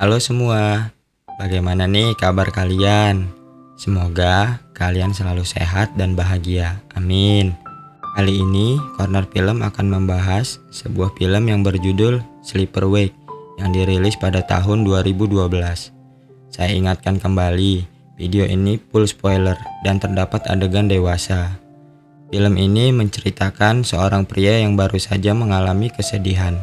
Halo semua, bagaimana nih kabar kalian? Semoga kalian selalu sehat dan bahagia, amin. Kali ini Corner Film akan membahas sebuah film yang berjudul Sleeper Week yang dirilis pada tahun 2012. Saya ingatkan kembali, video ini full spoiler dan terdapat adegan dewasa. Film ini menceritakan seorang pria yang baru saja mengalami kesedihan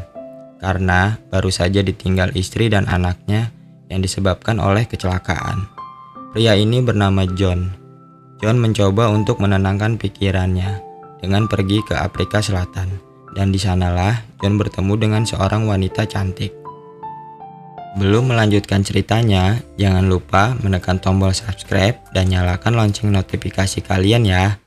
karena baru saja ditinggal istri dan anaknya yang disebabkan oleh kecelakaan. Pria ini bernama John. John mencoba untuk menenangkan pikirannya dengan pergi ke Afrika Selatan, dan di sanalah John bertemu dengan seorang wanita cantik. Belum melanjutkan ceritanya, jangan lupa menekan tombol subscribe dan nyalakan lonceng notifikasi kalian ya.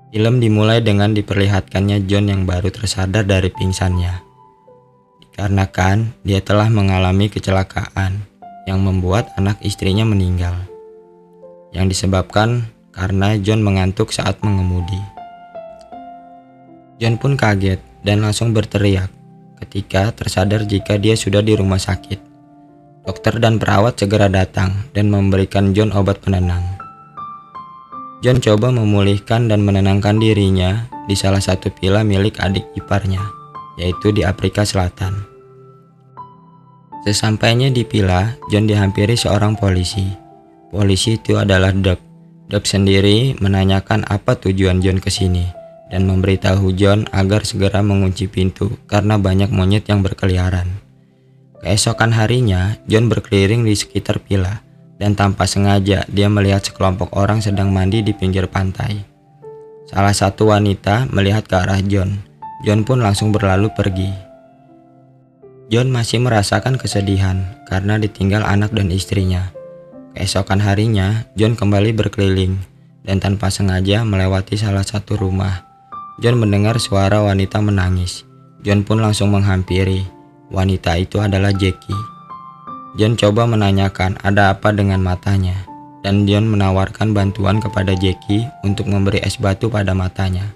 Film dimulai dengan diperlihatkannya John yang baru tersadar dari pingsannya. Dikarenakan dia telah mengalami kecelakaan yang membuat anak istrinya meninggal, yang disebabkan karena John mengantuk saat mengemudi. John pun kaget dan langsung berteriak ketika tersadar jika dia sudah di rumah sakit. Dokter dan perawat segera datang dan memberikan John obat penenang. John coba memulihkan dan menenangkan dirinya di salah satu villa milik adik iparnya, yaitu di Afrika Selatan. Sesampainya di villa, John dihampiri seorang polisi. Polisi itu adalah Doug. Doug sendiri menanyakan apa tujuan John ke sini dan memberitahu John agar segera mengunci pintu karena banyak monyet yang berkeliaran. Keesokan harinya, John berkeliling di sekitar villa dan tanpa sengaja dia melihat sekelompok orang sedang mandi di pinggir pantai. Salah satu wanita melihat ke arah John. John pun langsung berlalu pergi. John masih merasakan kesedihan karena ditinggal anak dan istrinya. Keesokan harinya, John kembali berkeliling dan tanpa sengaja melewati salah satu rumah. John mendengar suara wanita menangis. John pun langsung menghampiri. Wanita itu adalah Jackie. John coba menanyakan ada apa dengan matanya, dan John menawarkan bantuan kepada Jackie untuk memberi es batu pada matanya.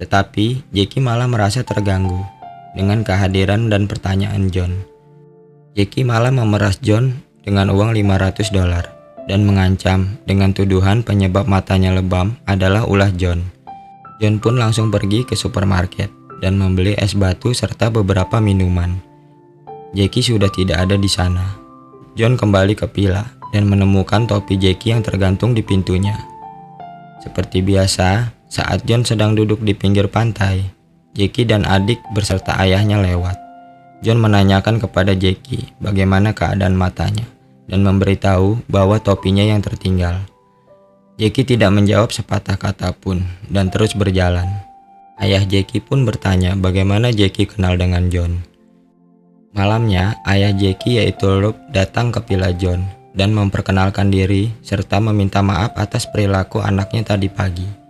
Tetapi Jackie malah merasa terganggu dengan kehadiran dan pertanyaan John. Jackie malah memeras John dengan uang $500 dan mengancam dengan tuduhan penyebab matanya lebam adalah ulah John. John pun langsung pergi ke supermarket dan membeli es batu serta beberapa minuman. Jackie sudah tidak ada di sana. John kembali ke villa dan menemukan topi Jackie yang tergantung di pintunya. Seperti biasa, saat John sedang duduk di pinggir pantai, Jackie dan adik beserta ayahnya lewat. John menanyakan kepada Jackie bagaimana keadaan matanya dan memberitahu bahwa topinya yang tertinggal. Jackie tidak menjawab sepatah kata pun dan terus berjalan. Ayah Jackie pun bertanya bagaimana Jackie kenal dengan John. Malamnya, ayah Jackie yaitu Rob datang ke villa John dan memperkenalkan diri serta meminta maaf atas perilaku anaknya tadi pagi.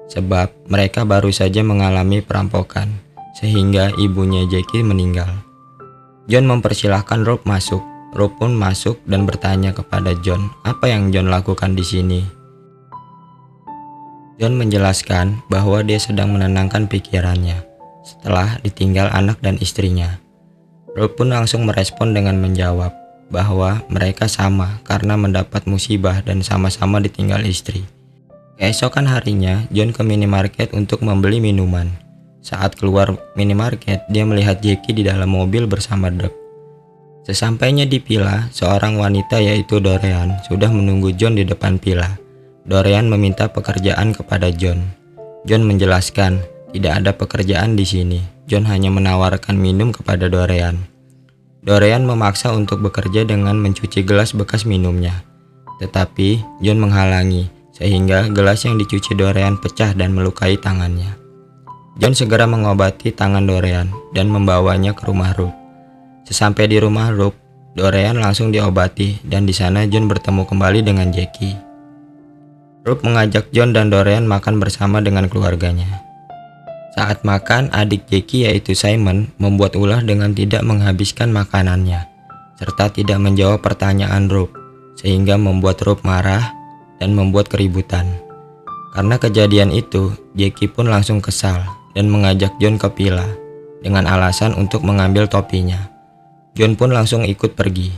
Sebab mereka baru saja mengalami perampokan sehingga ibunya Jackie meninggal. John mempersilahkan Rob masuk. Rob pun masuk dan bertanya kepada John apa yang John lakukan di sini. John menjelaskan bahwa dia sedang menenangkan pikirannya setelah ditinggal anak dan istrinya. Rob pun langsung merespon dengan menjawab bahwa mereka sama karena mendapat musibah dan sama-sama ditinggal istri. Keesokan harinya, John ke minimarket untuk membeli minuman. Saat keluar minimarket, dia melihat Jackie di dalam mobil bersama Doug. Sesampainya di villa, seorang wanita yaitu Dorian sudah menunggu John di depan villa. Dorian meminta pekerjaan kepada John. John menjelaskan tidak ada pekerjaan di sini. John hanya menawarkan minum kepada Dorian. Dorian memaksa untuk bekerja dengan mencuci gelas bekas minumnya. Tetapi John menghalangi sehingga gelas yang dicuci Dorian pecah dan melukai tangannya. John segera mengobati tangan Dorian dan membawanya ke rumah Rob. Sesampai di rumah Rob, Dorian langsung diobati dan di sana John bertemu kembali dengan Jackie. Rob mengajak John dan Dorian makan bersama dengan keluarganya. Saat makan, adik Jackie yaitu Simon membuat ulah dengan tidak menghabiskan makanannya serta tidak menjawab pertanyaan Rob, sehingga membuat Rob marah dan membuat keributan. Karena kejadian itu, Jackie pun langsung kesal dan mengajak John ke villa dengan alasan untuk mengambil topinya. John pun langsung ikut pergi.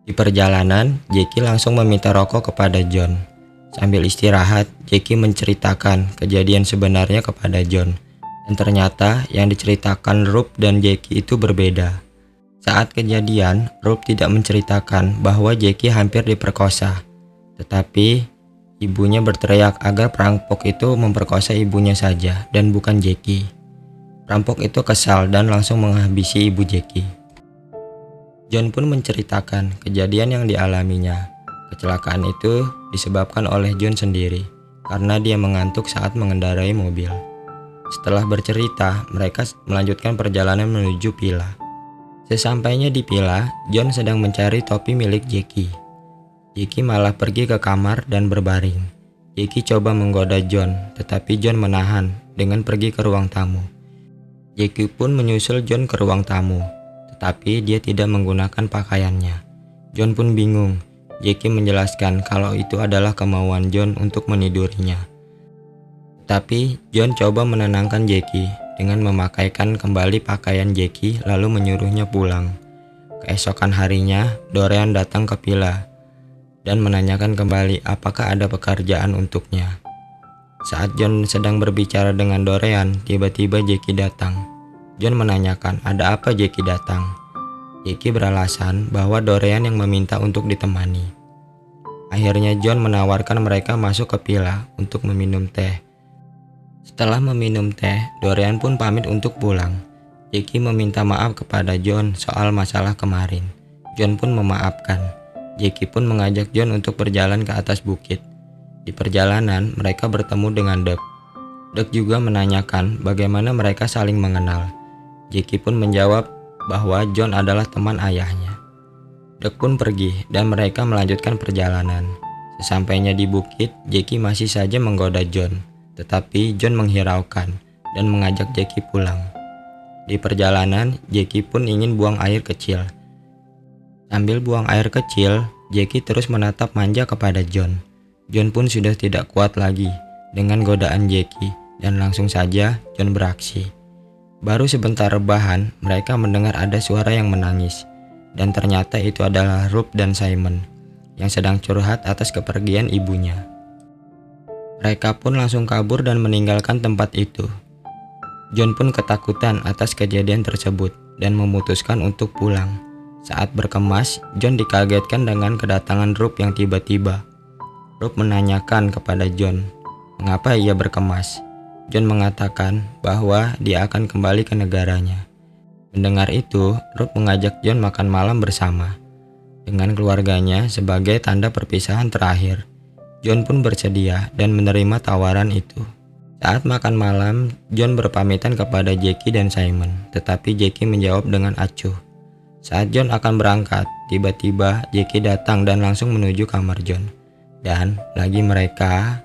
Di perjalanan, Jackie langsung meminta rokok kepada John. Sambil istirahat, Jackie menceritakan kejadian sebenarnya kepada John. Dan ternyata yang diceritakan Rob dan Jackie itu berbeda. Saat kejadian, Rob tidak menceritakan bahwa Jackie hampir diperkosa. Tetapi ibunya berteriak agar perampok itu memperkosa ibunya saja dan bukan Jackie. Perampok itu kesal dan langsung menghabisi ibu Jackie. John pun menceritakan kejadian yang dialaminya. Kecelakaan itu disebabkan oleh John sendiri karena dia mengantuk saat mengendarai mobil. Setelah bercerita, mereka melanjutkan perjalanan menuju villa. Sesampainya di villa, John sedang mencari topi milik Jackie. Jackie malah pergi ke kamar dan berbaring. Jackie coba menggoda John, tetapi John menahan dengan pergi ke ruang tamu. Jackie pun menyusul John ke ruang tamu, tetapi dia tidak menggunakan pakaiannya. John pun bingung. Jackie menjelaskan kalau itu adalah kemauan John untuk menidurinya. Tapi John coba menenangkan Jackie dengan memakaikan kembali pakaian Jackie lalu menyuruhnya pulang. Keesokan harinya, Dorian datang ke villa dan menanyakan kembali apakah ada pekerjaan untuknya. Saat John sedang berbicara dengan Dorian, tiba-tiba Jackie datang. John menanyakan ada apa Jackie datang. Jackie beralasan bahwa Dorian yang meminta untuk ditemani. Akhirnya John menawarkan mereka masuk ke villa untuk meminum teh. Setelah meminum teh, Dorian pun pamit untuk pulang. Jackie meminta maaf kepada John soal masalah kemarin. John pun memaafkan. Jackie pun mengajak John untuk berjalan ke atas bukit. Di perjalanan, mereka bertemu dengan Doug. Doug juga menanyakan bagaimana mereka saling mengenal. Jackie pun menjawab bahwa John adalah teman ayahnya. Doug pun pergi dan mereka melanjutkan perjalanan. Sesampainya di bukit, Jackie masih saja menggoda John. Tetapi John menghiraukan dan mengajak Jackie pulang. Di perjalanan, Jackie pun ingin buang air kecil. Sambil buang air kecil, Jackie terus menatap manja kepada John. John pun sudah tidak kuat lagi dengan godaan Jackie dan langsung saja John beraksi. Baru sebentar rebahan, mereka mendengar ada suara yang menangis. Dan ternyata itu adalah Rob dan Simon yang sedang curhat atas kepergian ibunya. Mereka pun langsung kabur dan meninggalkan tempat itu. John pun ketakutan atas kejadian tersebut dan memutuskan untuk pulang. Saat berkemas, John dikagetkan dengan kedatangan Rob yang tiba-tiba. Rob menanyakan kepada John, mengapa ia berkemas. John mengatakan bahwa dia akan kembali ke negaranya. Mendengar itu, Rob mengajak John makan malam bersama dengan keluarganya sebagai tanda perpisahan terakhir. John pun bersedia dan menerima tawaran itu. Saat makan malam, John berpamitan kepada Jackie dan Simon, tetapi Jackie menjawab dengan acuh. Saat John akan berangkat, tiba-tiba Jackie datang dan langsung menuju kamar John. Dan lagi mereka...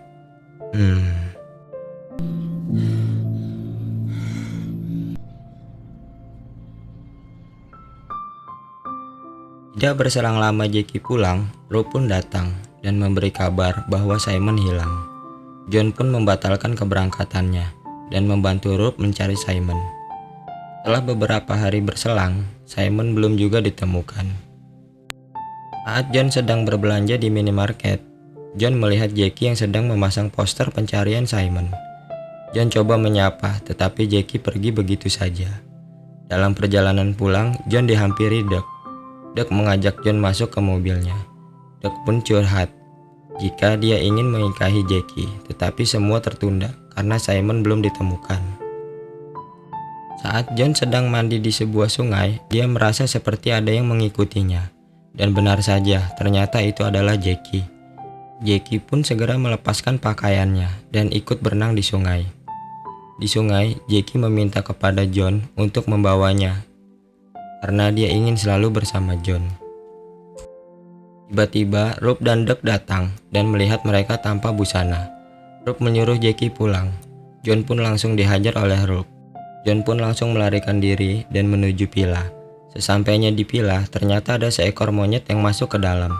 Tidak berselang lama Jackie pulang, Rob pun datang dan memberi kabar bahwa Simon hilang. John pun membatalkan keberangkatannya dan membantu Rob mencari Simon. Setelah beberapa hari berselang, Simon belum juga ditemukan. Saat John sedang berbelanja di minimarket, John melihat Jackie yang sedang memasang poster pencarian Simon. John coba menyapa, tetapi Jackie pergi begitu saja. Dalam perjalanan pulang, John dihampiri Doug. Doug mengajak John masuk ke mobilnya. Doug pun curhat jika dia ingin menikahi Jackie, tetapi semua tertunda karena Simon belum ditemukan. Saat John sedang mandi di sebuah sungai, dia merasa seperti ada yang mengikutinya. Dan benar saja, ternyata itu adalah Jackie. Jackie pun segera melepaskan pakaiannya dan ikut berenang di sungai. Di sungai, Jackie meminta kepada John untuk membawanya karena dia ingin selalu bersama John. Tiba-tiba Rob dan Doug datang dan melihat mereka tanpa busana. Rob menyuruh Jackie pulang. John pun langsung dihajar oleh Rob. John pun langsung melarikan diri dan menuju villa. Sesampainya di villa, ternyata ada seekor monyet yang masuk ke dalam.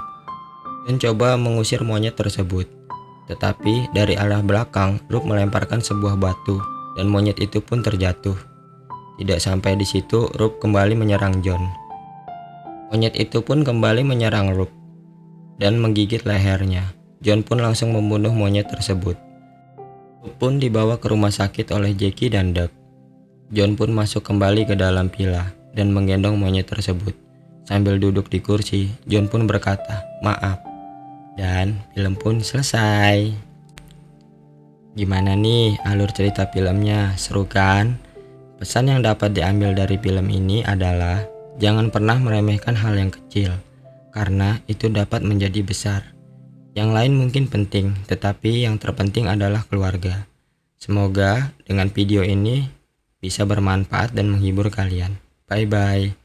John coba mengusir monyet tersebut. Tetapi dari arah belakang, Rob melemparkan sebuah batu dan monyet itu pun terjatuh. Tidak sampai di situ, Rob kembali menyerang John. Monyet itu pun kembali menyerang Rook dan menggigit lehernya. John pun langsung membunuh monyet tersebut. Rook pun dibawa ke rumah sakit oleh Jackie dan Doug. John pun masuk kembali ke dalam villa dan menggendong monyet tersebut. Sambil duduk di kursi, John pun berkata, "Maaf." Dan film pun selesai. Gimana nih alur cerita filmnya? Seru kan? Pesan yang dapat diambil dari film ini adalah jangan pernah meremehkan hal yang kecil, karena itu dapat menjadi besar. Yang lain mungkin penting, tetapi yang terpenting adalah keluarga. Semoga dengan video ini bisa bermanfaat dan menghibur kalian. Bye-bye.